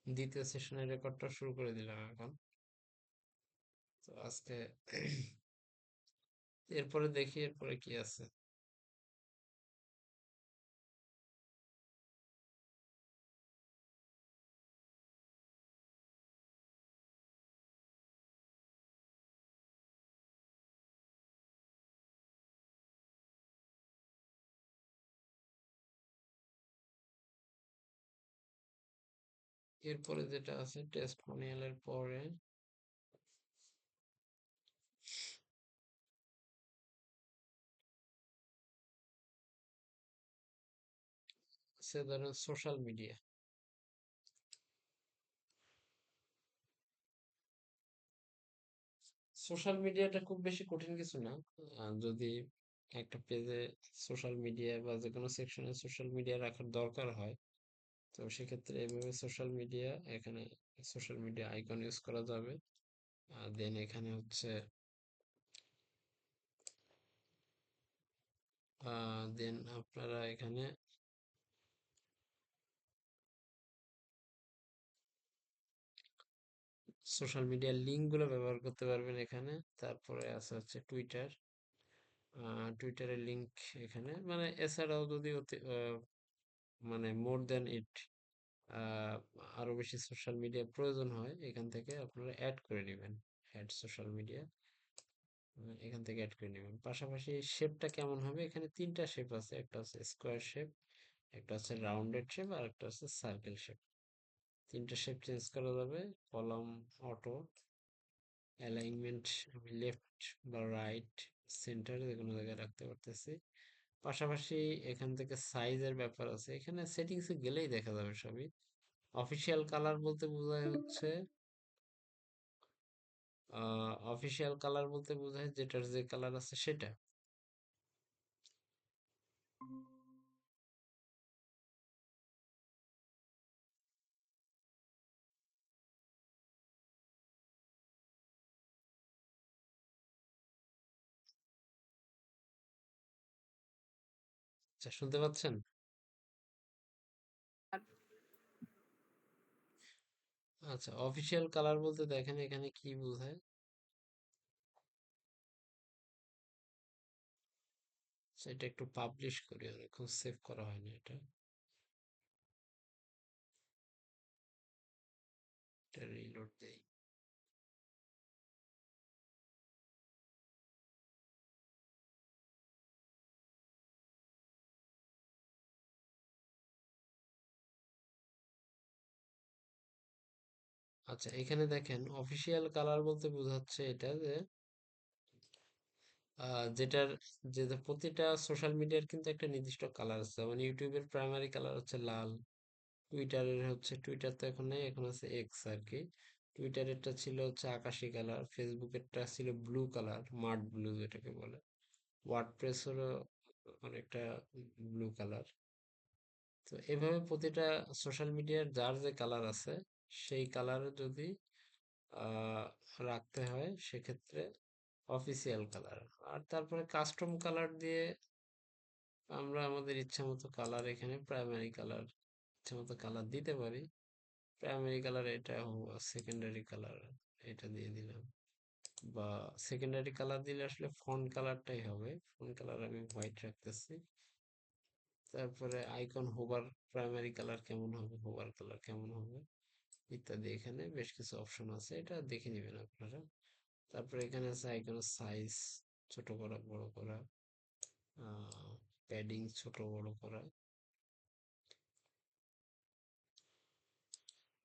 দ্বিতীয় সেশনের রেকর্ডটা শুরু করে দিলাম এখন। তো আজকে এরপরে দেখি এরপরে কি আছে। এরপরে যেটা আছে টেস্টিমোনিয়ালের পরে সে ধরেন সোশ্যাল মিডিয়া। সোশ্যাল মিডিয়াটা খুব বেশি কঠিন কিছু না। যদি একটা পেজে সোশ্যাল মিডিয়া বা যে কোনো সেকশনে সোশ্যাল মিডিয়া রাখার দরকার হয়, তো সেক্ষেত্রে এভাবে সোশ্যাল মিডিয়া এখানে সোশ্যাল মিডিয়া আইকন ইউজ করা যাবে। আর দেন এখানে হচ্ছে দেন আপনারা এখানে সোশ্যাল মিডিয়ার লিঙ্ক গুলো ব্যবহার করতে পারবেন এখানে। তারপরে আছে হচ্ছে টুইটার, টুইটারের লিঙ্ক এখানে, মানে এছাড়াও যদি মানে মোর দেন ইট আরো বেশি সোশ্যাল মিডিয়া প্রয়োজন হয়, এখান থেকে আপনারা অ্যাড করে নেবেন। অ্যাড সোশ্যাল মিডিয়া এখান থেকে অ্যাড করে নেবেন। পাশাপাশি শেপটা কেমন হবে, এখানে তিনটা শেপ আছে, একটা হচ্ছে স্কোয়ার শেপ, একটা হচ্ছে রাউন্ডেড শেপ, আর একটা হচ্ছে সার্কেল শেপ। তিনটা শেপ চেঞ্জ করা যাবে। কলাম অটো, অ্যালাইনমেন্ট আমি লেফট বা রাইট, সেন্টার যে কোনো জায়গায় রাখতে পারতেছি। পাশাপাশি এখান থেকে সাইজের ব্যাপার আছে, এখানে সেটিংসে গেলেই দেখা যাবে সবই। অফিসিয়াল কালার বলতে বোঝায় হচ্ছে অফিসিয়াল কালার বলতে বোঝায় যেটার যে কালার আছে সেটা। আচ্ছা, শুনতে পাচ্ছেন? আচ্ছা, অফিসিয়াল কালার বলতে দেখেন এখানে কি বোঝায়। সেটা একটু পাবলিশ করি, অনেকক্ষণ সেভ করা হয় না এটা। এটা রিলোড দেই। আচ্ছা, এখানে দেখেন অফিসিয়াল কালার বলতে বোঝাচ্ছে এটা যে যেটার যে প্রতিটা সোশ্যাল মিডিয়ার কিন্তু একটা নির্দিষ্ট কালার আছে। যেমন ইউটিউবের প্রাইমারি কালার হচ্ছে লাল, টুইটারের হচ্ছে, টুইটার তো এখন নেই, এখন আছে এক্স আর কি। টুইটারেরটা ছিল হচ্ছে আকাশি কালার, ফেসবুকেরটা ছিল ব্লু কালার, মাড ব্লু যেটাকে বলে। ওয়ার্ডপ্রেসেরও অনেকটা ব্লু কালার। তো এভাবে প্রতিটা সোশ্যাল মিডিয়ার যার যে কালার আছে সেই কালার যদি আহ রাখতে হয় সেক্ষেত্রে অফিসিয়াল কালার। আর তারপরে কাস্টম কালার দিয়ে আমরা আমাদের ইচ্ছা মতো কালার, এখানে প্রাইমারি কালার ইচ্ছা মতো কালার দিতে পারি। প্রাইমারি কালার এটা, সেকেন্ডারি কালার এটা দিয়ে দিলাম। বা সেকেন্ডারি কালার দিলে আসলে ফন্ট কালারটাই হবে, ফন্ট কালার আমি হোয়াইট রাখতেছি। তারপরে আইকন হোভার, প্রাইমারি কালার কেমন হবে, হোভার কালার কেমন হবে ইত্যাদি। এখানে বেশ কিছু অপশন আছে, এটা দেখে নেবেন আপনারা। তারপরে এখানে আছে আইকনের সাইজ, ছোট করা বড় করা, প্যাডিং ছোট বড় করা।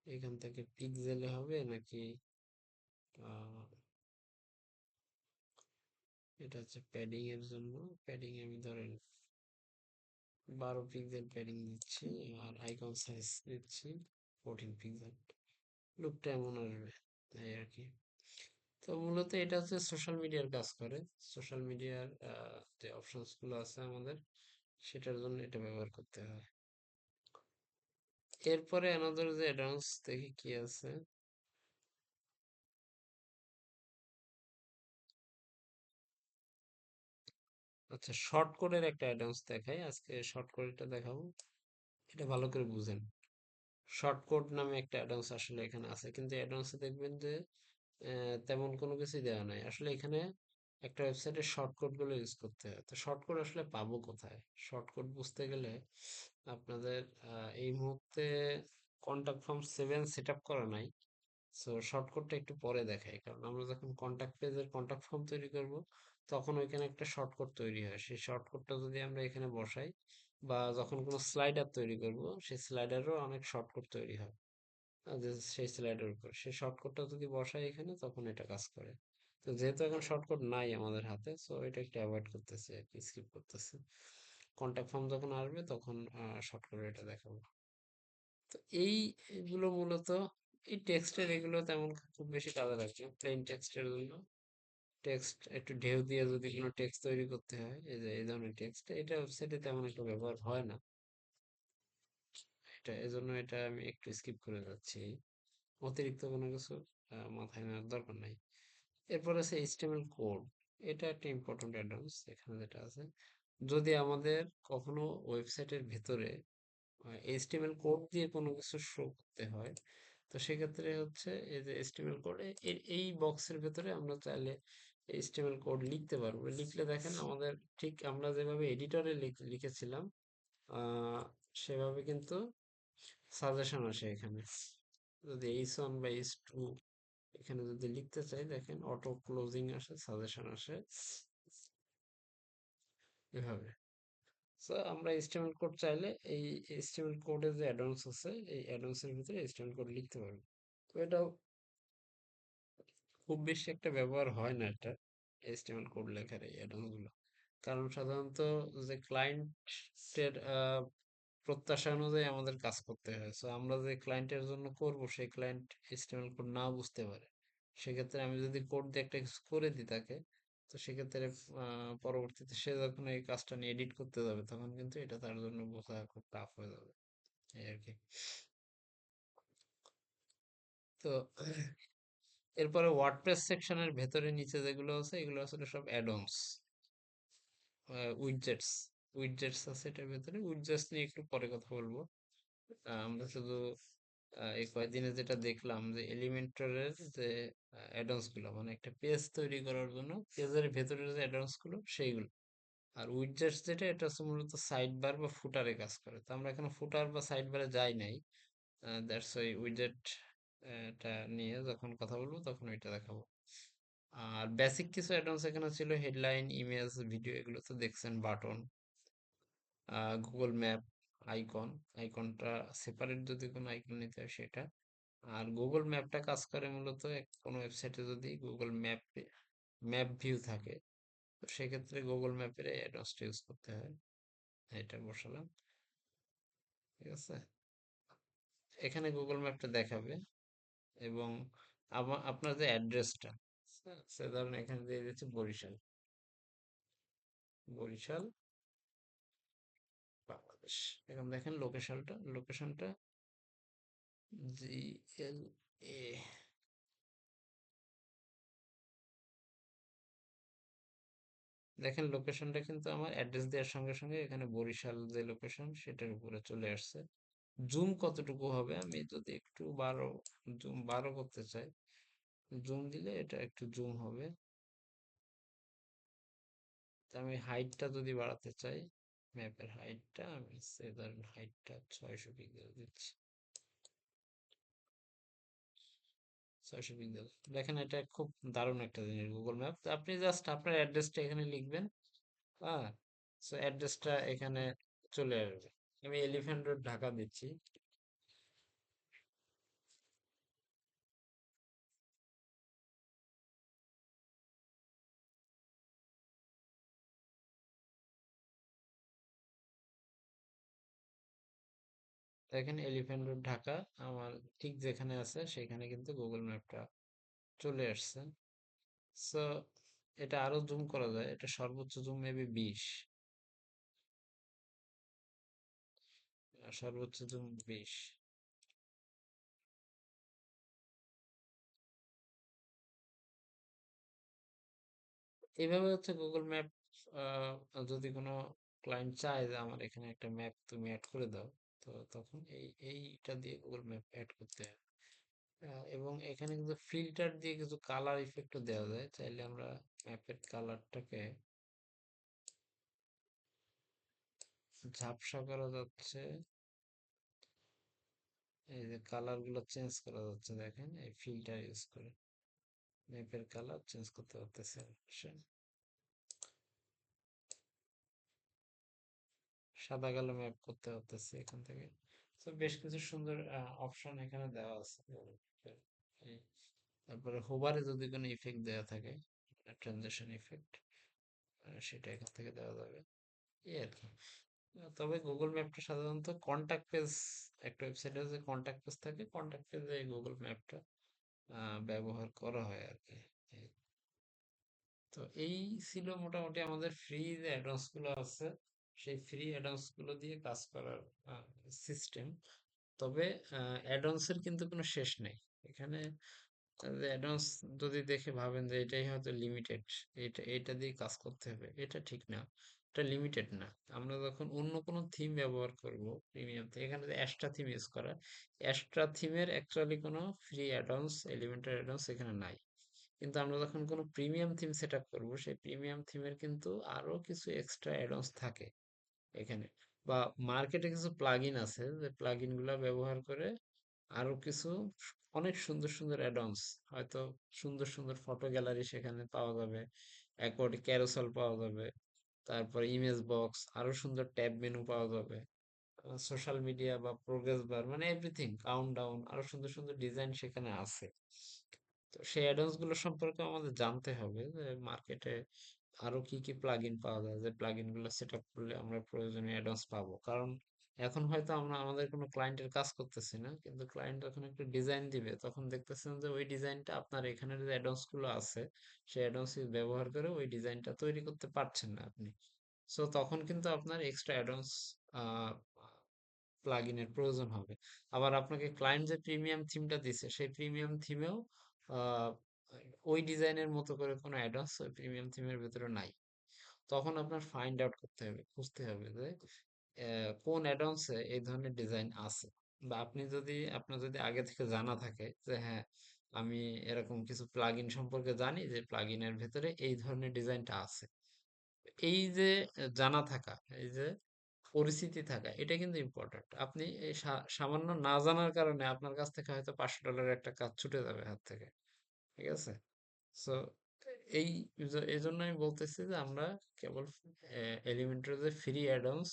এখান থেকে পিক্সেলে হবে নাকি আহ, এটা হচ্ছে প্যাডিং এর জন্য। প্যাডিং আমি ধরেন 12 পিক্সেল প্যাডিং দিচ্ছি, আর আইকন সাইজ দিচ্ছি 14 পিক্সেল। লুকটা এমন আসবে, তাই আর কি। তো মূলত এটা হচ্ছে সোশ্যাল মিডিয়ার কাজ করে। সোশ্যাল মিডিয়ার যে অপশনস গুলো আছে আমাদের, সেটার জন্য এটা ব্যবহার করতে হয়। এরপরে আমাদের যে অ্যাডভান্স দেখি কি আছে। আচ্ছা, শর্ট কোডের একটা অ্যাডভান্স দেখাই, আজকে শর্ট কোডটা দেখাবো, এটা ভালো করে বুঝেন। শর্টকট নামে একটা অ্যাডভান্স আসলে এখানে আছে, কিন্তু অ্যাডভান্সে দেখবেন যে তেমন কোনো কিছুই দেওয়া নাই আসলে এখানে। একটা ওয়েবসাইটে শর্টকট গুলো ইউজ করতে হয়, তো শর্টকট আসলে পাবো কোথায়? শর্টকট বুঝতে গেলে আপনাদের এই মুহূর্তে কন্টাক্ট ফর্ম 7 সেট আপ করা নাই। সো শর্টকাটটা একটু পরে দেখাই, কারণ আমরা যখন কন্টাক্ট পেজের কন্টাক্ট ফর্ম তৈরি করব তখন ওইখানে একটা শর্টকাট তৈরি হয়, সেই শর্টকাটটা যদি আমরা এখানে বসাই, বা যখন কোনো স্লাইডার তৈরি করব সেই স্লাইডারও অনেক শর্টকাট তৈরি হয়। যে সেই স্লাইডের উপর সেই শর্টকাটটা যদি বসাই এখানে, তখন এটা কাজ করে। তো যেহেতু এখন শর্টকাট নাই আমাদের হাতে, সো এটা একটু অ্যাভয়েড করতেছি আর কি, স্কিপ করতেছি। কন্টাক্ট ফর্ম যখন আসবে তখন শর্টকাট এটা দেখাবো। তো এই এগুলো মূলত এই টেক্সটের, এগুলো তেমন খুব বেশি কাজে লাগে না প্লেন টেক্সটের জন্য। টেক্সট একটু ঢেউ দিয়ে যদি কোনো টেক্সট তৈরি করতে হয়, এই যে এই ধরনের টেক্সট, এটা ওয়েবসাইটে তেমন একটা ব্যবহার হয় না। এটা এজন্য এটা আমি একটু স্কিপ করে যাচ্ছি। অতিরিক্ত কোনো কিছু মাথায় নেওয়ার দরকার নাই। এরপর আছে এইচটিএমএল কোড। এটা একটা ইম্পর্টেন্ট অ্যাডভান্স এখানে যেটা আছে। যদি আমাদের কখনো ওয়েবসাইটের ভেতরে এইচটিএমএল কোড দিয়ে কোনো কিছু শো করতে হয়, তো সেক্ষেত্রে হচ্ছে এই যে এইচটিএমএল কোড, এই বক্সের ভেতরে আমরা চাইলে এইচটিএমএল কোড লিখতে পারবো। লিখলে দেখেন আমাদের ঠিক আমরা যেভাবে এডিটরে লিখেছিলাম আহ, সেভাবে কিন্তু সাজেশন আসে এখানে। যদি এইচ 1 বা এইচ 2 এখানে যদি লিখতে চাই, দেখেন অটো ক্লোজিং আসে, সাজেশন আসে এভাবে। সো আমরা এইচটিএমএল কোড চাইলে এই এইচটিএমএল কোডের যে অ্যাডভান্স আছে এই অ্যাডভান্স এর ভিতরে এইচটিএমএল কোড লিখতে পারবো। তো এটাও খুব বেশি একটা ব্যবহার হয় না এটা, এইচটিএমএল কোড লেখার এই অ্যাডভান্স গুলো। কারণ সাধারণত যে ক্লায়েন্টের প্রত্যাশা অনুযায়ী আমাদের কাজ করতে হয়, সো আমরা যে ক্লায়েন্টের জন্য করব সেই ক্লায়েন্ট এইচটিএমএল কোড নাও বুঝতে পারে। সেক্ষেত্রে আমি যদি কোড দিয়ে একটা কিছু করে দিই তাকে, তো সেক্ষেত্রে পরবর্তীতে সে যখন এই কাজটা নিয়ে এডিট করতে যাবে তখন কিন্তু এটা তার জন্য বোঝা খুব টাফ হয়ে যাবে, এই আর কি। তো এরপরে ওয়ার্ডপ্রেস সেকশনের ভেতরে নিচে যেগুলো আছে এগুলো আসলে সব অ্যাডঅনস, উইডজেটস। উইডজেটস আছে এটার ভেতরে, উইডজেটস নিয়ে একটু পরে কথা বলবো। আমরা শুধু এই কয়েকদিনে যেটা দেখলাম যে এলিমেন্টরের যে অ্যাডন্স গুলো, মানে একটা পেজ তৈরি করার জন্য পেজের ভেতরের যে অ্যাডন্স গুলো সেইগুলো। আর উইডজেটস যেটা, এটা হচ্ছে মূলত সাইড বার বা ফুটারে কাজ করে, তো আমরা এখানে ফুটার বা সাইড বারে যাই নাই। দ্যাটস ওই উইডজেট টা নিয়ে যখন কথা বলবো তখন ওইটা দেখাবো। আর বেসিক কিছু অ্যাডভান্স এখানে ছিল, হেডলাইন, ইমেজ, ভিডিও, এগুলো তো দেখছেন, বাটন, গুগল ম্যাপ, আইকন। আইকনটা সেপারেট যদি কোনো আইকন নিতে হয় সেটা। আর গুগল ম্যাপটা কাজ করে মূলত কোনো ওয়েবসাইটে যদি গুগল ম্যাপ ম্যাপ ভিউ থাকে, তো সেক্ষেত্রে গুগল ম্যাপের এই অ্যাডভান্সটা ইউজ করতে হয়। এটা বসালাম, ঠিক আছে। এখানে গুগল ম্যাপটা দেখাবে, এবং আপনার যে অ্যাড্রেসটা, সে ধরুন এখানে দিয়ে দিচ্ছে বরিশাল, বরিশাল বাংলাদেশ। এখন দেখেন লোকেশনটা, লোকেশনটা GLA। দেখেন লোকেশনটা কিন্তু আমার অ্যাড্রেস দেওয়ার সঙ্গে সঙ্গে এখানে বরিশাল যে লোকেশন সেটার উপরে চলে আসছে। জুম কতটুকু হবে, আমি যদি একটু 12 করতে চাই, জুম দিলে এটা একটু জুম হবে। তা আমি হাইটটা যদি বাড়াতে চাই, ম্যাপের হাইটটা আমি ধরেন হাইটটা 600 পিক্সেল দিচ্ছি। 600 পিক্সেল। দেখেন এটা খুব দারুণ একটা জিনিস গুগল ম্যাপ। আপনি জাস্ট আপনার অ্যাড্রেসটা এখানে লিখবেন, হ্যাঁ, সো অ্যাড্রেসটা এখানে চলে আসবে। আমি এলিফ্যান্ট রোড ঢাকা দিচ্ছি। দেখেন এলিফ্যান্ট রোড ঢাকা আমার ঠিক যেখানে আছে সেখানে কিন্তু গুগল ম্যাপটা চলে আসছে। সো এটা আরো জুম করা যায়, এটা সর্বোচ্চ জুম মেবি 20, সর্বোচ্চ জুম 20। এইভাবে হচ্ছে গুগল ম্যাপ, যদি কোনো ক্লায়েন্ট চায় যে আমার এখানে একটা ম্যাপ তুমি অ্যাড করে দাও, তো তখন এইটা দিয়ে গুগল ম্যাপ অ্যাড করতে হয়। এবং এখানে কিন্তু ফিল্টার দিয়ে কিছু কালার ইফেক্টও দেওয়া যায়, চাইলে আমরা ম্যাপের কালারটাকে ঝাপসা করা যাচ্ছে, এই যে কালার গুলো চেঞ্জ করা যাচ্ছে, দেখেন এই ফিল্টার ইউজ করে ম্যাপের কালার চেঞ্জ করতে পারতেছে। সাদা কালো ম্যাপ করতে পারতেছি এখান থেকে। তো বেশ কিছু সুন্দর অপশন এখানে দেওয়া আছে। এই তারপরে হোভারে যদি কোনো ইফেক্ট দেওয়া থাকে, ট্রানজিশন ইফেক্ট, সেটা এখান থেকে দেওয়া যাবে, এই আর কি। তবে গুগল ম্যাপটা সাধারণত কন্টাক্ট পেজ, একটা ওয়েবসাইটে যে কন্টাক্ট পেজ থাকে, কন্টাক্ট পেজে গুগল ম্যাপটা ব্যবহার করা হয় আর কি। এই, তো এই ছিল মোটামুটি আমাদের ফ্রি যে অ্যাডন্স গুলো আছে, সেই ফ্রি অ্যাডন্স গুলো দিয়ে কাজ করার সিস্টেম। তবে অ্যাডন্স এর কিন্তু কোনো শেষ নেই এখানে। অ্যাডভান্স যদি দেখে ভাবেন যে এটাই হয়তো লিমিটেড, এটা দিয়ে কাজ করতে হবে, এটা ঠিক না। এটা লিমিটেড না। আমরা যখন অন্য কোনো থিম ব্যবহার করব প্রিমিয়াম থেকে, এখানে যে অ্যাস্ট্রা থিম ইউজ করা, অ্যাস্ট্রা থিমের অ্যাকচুয়ালি কোনো ফ্রি অ্যাডভান্স, এলিমেন্টারি অ্যাডভান্স এখানে নাই। কিন্তু আমরা যখন কোনো প্রিমিয়াম থিম সেট আপ করবো, সেই প্রিমিয়াম থিমের কিন্তু আরো কিছু এক্সট্রা অ্যাডভান্স থাকে এখানে। বা মার্কেটে কিছু প্লাগইন আছে, যে প্লাগইন গুলা ব্যবহার করে আরো কিছু অনেক সুন্দর সুন্দর অ্যাডন্স, হয়তো সুন্দর সুন্দর ফটো গ্যালারি সেখানে পাওয়া যাবে, অ্যাকোয়াটিক ক্যারোসেল পাওয়া যাবে, তারপর ইমেজ বক্স, আরো সুন্দর ট্যাব মেনু পাওয়া যাবে, সোশ্যাল মিডিয়া বা প্রোগ্রেস বার, মানে এভরিথিং, কাউন্টডাউন, আরো সুন্দর সুন্দর ডিজাইন সেখানে আছে। তো সেই অ্যাডন্স গুলো সম্পর্কে আমাদের জানতে হবে যে মার্কেটে আরো কি কি প্লাগইন পাওয়া যায়, যে প্লাগইন গুলো সেট আপ করলে আমরা প্রয়োজনীয় অ্যাডভান্স পাবো। কারণ এখন হয়তো আমরা আমাদের কোনো ক্লায়েন্টের কাজ করতেছি না, কিন্তু ক্লায়েন্ট যখন একটা ডিজাইন দিবে, তখন দেখতেছেন যে ওই ডিজাইনটা আপনার এখানে যে অ্যাডভান্স গুলো আছে, সেই অ্যাডভান্স ব্যবহার করে ওই ডিজাইনটা তৈরি করতে পারছেন না আপনি। সো তখন কিন্তু আপনার এক্সট্রা অ্যাডভান্স প্লাগইনের প্রয়োজন হবে। আবার আপনাকে ক্লায়েন্ট যে প্রিমিয়াম থিমটা দিছে, সেই প্রিমিয়াম থিমেও আহ, ওই ডিজাইনের মতো করে কোনো অ্যাডভান্স ওই প্রিমিয়াম থিমের ভেতরে নাই। তখন আপনার ফাইন্ড আউট করতে হবে, খুঁজতে হবে যে কোন অ্যাডভান্সে এই ধরনের ডিজাইন আছে। বা আপনি যদি, আপনার যদি আগে থেকে জানা থাকে যে হ্যাঁ, আমি এরকম কিছু প্লাগইন সম্পর্কে জানি যে প্লাগইনের ভেতরে এই ধরনের ডিজাইনটা আছে, এই যে জানা থাকা, এই যে পরিচিতি থাকা, এটা কিন্তু ইম্পর্ট্যান্ট। আপনি এই সামান্য না জানার কারণে আপনার কাছ থেকে হয়তো $500 একটা কাজ ছুটে যাবে হাত থেকে, ঠিক আছে? সো এই এই জন্য আমি বলতেছি যে আমরা কেবল এলিমেন্টের যে ফ্রি অ্যাডন্স,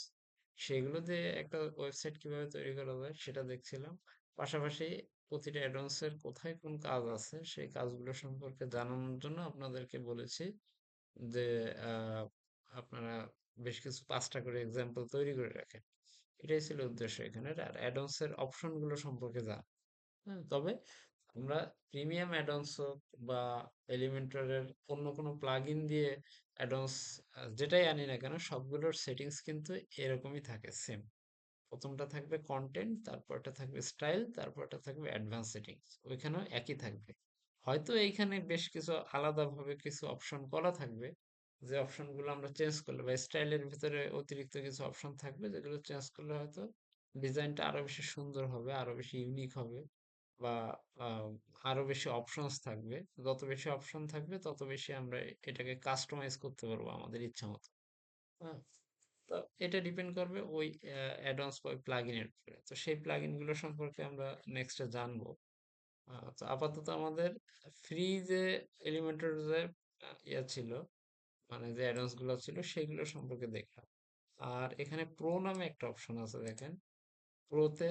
সেগুলো দিয়ে একটা ওয়েবসাইট কিভাবে তৈরি করা যায় সেটা দেখছিলাম। পাশাপাশি প্রতিটা অ্যাডন্সের কোথায় কোন কাজ আছে সেই কাজগুলো সম্পর্কে জানানোর জন্য আপনাদেরকে বলেছি যে আহ, আপনারা বেশ কিছু 5টা করে এক্সাম্পল তৈরি করে রাখেন। এটাই ছিল উদ্দেশ্য এখানে। আর অ্যাডন্স এর অপশন গুলো সম্পর্কে জানা। হ্যাঁ, তবে আমরা প্রিমিয়াম অ্যাডন্স হোক বা এলিমেন্টরের অন্য কোনো প্লাগইন দিয়ে অ্যাডন্স, যেটাই আনি না কেন, সবগুলোর সেটিংস কিন্তু এরকমই থাকে, সেম। প্রথমটা থাকবে কন্টেন্ট, তারপরটা থাকবে স্টাইল, তারপরটা থাকবে অ্যাডভান্স সেটিংস, ওইখানেও একই থাকবে। হয়তো এইখানে বেশ কিছু আলাদাভাবে কিছু অপশন করা থাকবে, যে অপশনগুলো আমরা চেঞ্জ করলে, বা স্টাইলের ভিতরে অতিরিক্ত কিছু অপশন থাকবে যেগুলো চেঞ্জ করলে হয়তো ডিজাইনটা আরো বেশি সুন্দর হবে, আরো বেশি ইউনিক হবে, বা আহ, আরো বেশি অপশনস থাকবে। যত বেশি অপশন থাকবে তত বেশি আমরা এটাকে কাস্টমাইজ করতে পারবো আমাদের ইচ্ছা মতো। হ্যাঁ, তো এটা ডিপেন্ড করবে ওই অ্যাডভান্স বা ওই প্লাগইনের উপরে। তো সেই প্লাগইন গুলো সম্পর্কে আমরা নেক্সটে জানবো। তো আপাতত আমাদের ফ্রি যে এলিমেন্টের যে ইয়া ছিল, মানে যে অ্যাডভান্স গুলো ছিল সেগুলো সম্পর্কে দেখলাম। আর এখানে প্রো নামে একটা অপশন আছে, দেখেন। প্রোতে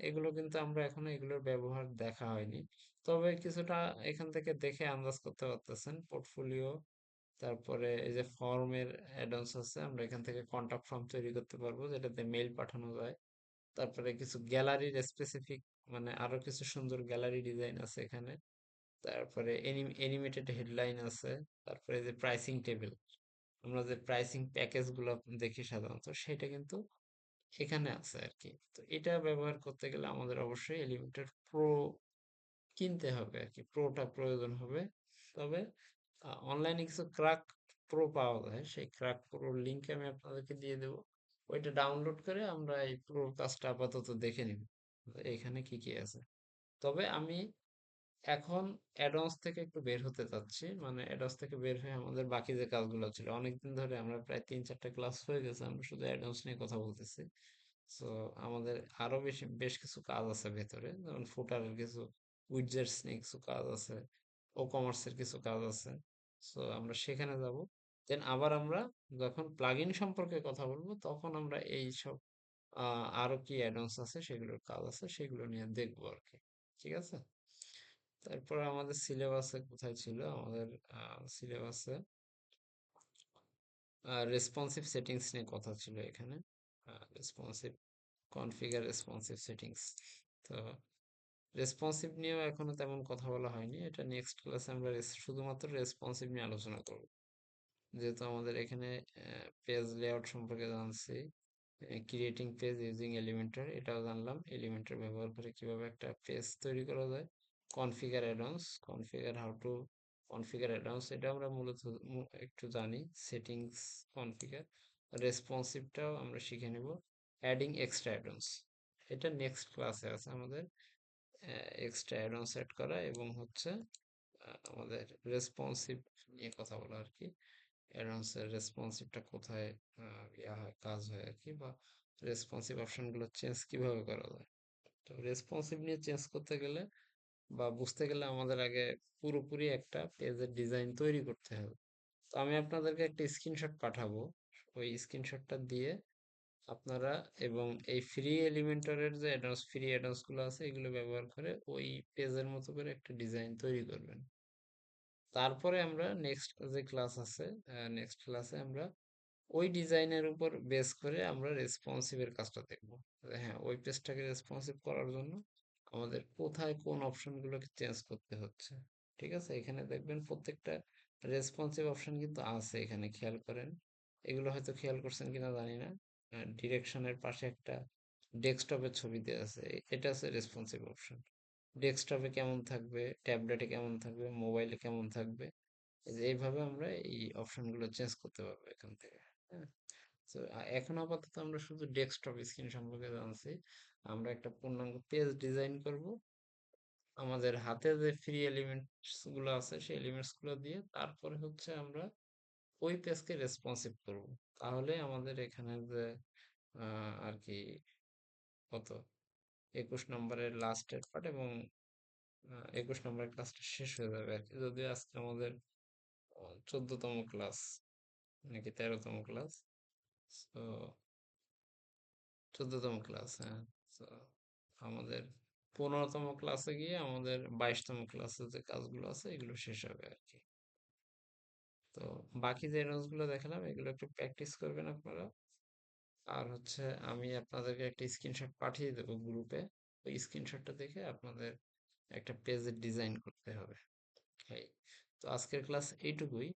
এগুলো কিন্তু আমরা এখনো এগুলোর ব্যবহার দেখা হয়নি। তবে কিছুটা এখান থেকে দেখে আন্দাজ করতে পারতেছেন, পোর্টফোলিও, তারপরে এই যে ফর্মের অ্যাডন্স আছে, আমরা এখান থেকে কন্টাক্ট ফর্ম তৈরি করতে পারবো যেটাতে মেইল পাঠানো যায়। তারপরে কিছু গ্যালারির স্পেসিফিক, মানে আরো কিছু সুন্দর গ্যালারি ডিজাইন আছে এখানে। তারপরে এনিমেটেড হেডলাইন আছে। তারপরে যে প্রাইসিং টেবিল, আমরা যে প্রাইসিং প্যাকেজ গুলো দেখি সাধারণত, সেটা কিন্তু এখানে আছে আর কি। তো এটা ব্যবহার করতে গেলে আমাদের অবশ্যই এলিমেন্টের প্রো কিনতে হবে আর কি, প্রোটা প্রয়োজন হবে। তবে অনলাইনে কিছু ক্র্যাক প্রো পাওয়া যায়, সেই ক্র্যাক প্রোর লিঙ্ক আমি আপনাদেরকে দিয়ে দেবো। ওইটা ডাউনলোড করে আমরা এই পুরো কাজটা আপাতত দেখে নিব এখানে কি কি আছে। তবে আমি এখন অ্যাডভান্স থেকে একটু বের হতে চাচ্ছি, মানে অ্যাডভান্স থেকে বের হয়ে আমাদের বাকি যে কাজগুলো ছিল অনেকদিন ধরে আমরা প্রায় 3-4টা ক্লাস হয়ে গেছে আমরা শুধু অ্যাডভান্স নিয়ে কথা বলতেছি। সো আমাদের আরো বেশ কিছু কাজ আছে ভেতরে, যেমন ফুটারের কিছু উইডজেটস নিয়ে কিছু কাজ আছে, ও কমার্সের কিছু কাজ আছে। সো আমরা সেখানে যাব। দেন আবার আমরা যখন প্লাগইন সম্পর্কে কথা বলবো তখন আমরা এই সব আরো কি অ্যাডভান্স আছে সেগুলোর কাজ আছে সেগুলো নিয়ে দেখবো আর কি। ঠিক আছে। তারপর আমাদের সিলেবাসে কোথায় ছিল আমাদের সিলেবাসে রেসপন্সিভ সেটিংস নিয়ে কথা ছিল এখানে। Responsive configure responsive settings. তো রেসপন্সিভ নিয়েও এখনো তেমন কথা বলা হয়নি, এটা নেক্সট ক্লাসে আমরা শুধুমাত্র রেসপন্সিভ নিয়ে আলোচনা করব। যেহেতু আমাদের এখানে পেজ লেআউট সম্পর্কে জানছি, ক্রিয়েটিং পেজ ইউজিং এলিমেন্টর এটাও জানলাম, এলিমেন্টর ব্যবহার করে কিভাবে একটা পেজ তৈরি করা যায়। Configure add-ons, configure how to configure add-ons এটা আমরা মূলত একটু জানি। সেটিংস কনফিগার, রেসপন্সিভটাও আমরা শিখে নেব। অ্যাডিং এক্সট্রা অ্যাডন্স এটা নেক্সট ক্লাসে আছে আমাদের, এক্সট্রা অ্যাডন্স অ্যাড করা এবং হচ্ছে আমাদের রেসপন্সিভ নিয়ে কথা বলা আর কি। অ্যাডভান্সের রেসপন্সিভটা কোথায় ইয়া হয়, কাজ হয় আর কি, বা রেসপন্সিভ অপশনগুলো চেঞ্জ কিভাবে করা যায়। তো রেসপন্সিভ নিয়ে চেঞ্জ করতে গেলে বা বুঝতে গেলে আমাদের আগে পুরোপুরি একটা পেজের ডিজাইন তৈরি করতে হবে। তো আমি আপনাদেরকে একটা স্ক্রিনশট পাঠাবো, ওই স্ক্রিনশটটা দিয়ে আপনারা এবং এই ফ্রি এলিমেন্টরের যে অ্যাডভান্স ফ্রি অ্যাডভান্স গুলো আছে এগুলো ব্যবহার করে ওই পেজের মতো করে একটা ডিজাইন তৈরি করবেন। তারপরে আমরা নেক্সট যে ক্লাস আছে, নেক্সট ক্লাসে আমরা ওই ডিজাইনের উপর বেস করে আমরা রেসপন্সিভের কাজটা দেখব। হ্যাঁ, ওই পেজটাকে রেসপন্সিভ করার জন্য আমাদের কোথায় কোন অপশনগুলোকে চেঞ্জ করতে হচ্ছে। ঠিক আছে, এখানে দেখবেন প্রত্যেকটা রেসপন্সিভ অপশন কিন্তু আছে, এখানে খেয়াল করেন। এগুলো হয়তো খেয়াল করছেন কিনা জানি না। ডিরেকশনের পাশে একটা ডেস্কটপের ছবি দেওয়া আছে, এটা হচ্ছে রেসপন্সিভ অপশন। ডেস্কটপে কেমন থাকবে, ট্যাবলেটে কেমন থাকবে, মোবাইলে কেমন থাকবে, এই যে এইভাবে আমরা এই অপশনগুলো চেঞ্জ করতে পারবো এখান থেকে। হ্যাঁ। তো এখন আপাতত আমরা শুধু ডেস্কটপ স্ক্রিন সম্পর্কে জানছি। আমরা একটা পূর্ণাঙ্গ পেজ ডিজাইন করব আমাদের হাতে যে ফ্রি এলিমেন্টস গুলো আছে সেই এলিমেন্টস গুলো দিয়ে, তারপরে হচ্ছে আমরা ওই পেজকে রেসপন্সিভ করব। তাহলে আমাদের এখানে যে আর কি কত 21 নম্বরের লাস্টের পার্ট এবং 21 নম্বরের ক্লাসটা শেষ হয়ে যাবে আর কি, যদিও আজকে আমাদের 14তম ক্লাস নাকি 13তম ক্লাস। তো 14তম ক্লাস, হ্যাঁ। তো আমাদের 15তম ক্লাসে গিয়ে আমাদের 22তম ক্লাসে যে কাজগুলো আছে এগুলো শেষ হবে আর কি। তো বাকি যে নোটস গুলো দেখালাম এগুলো একটু প্র্যাকটিস করবেন আপনারা। আর হচ্ছে আমি আপনাদেরকে একটা স্ক্রিনশট পাঠিয়ে দেবো গ্রুপে, ওই স্ক্রিনশটটা দেখে আপনাদের একটা পেজের ডিজাইন করতে হবে। এই তো আজকের ক্লাস এইটুকুই।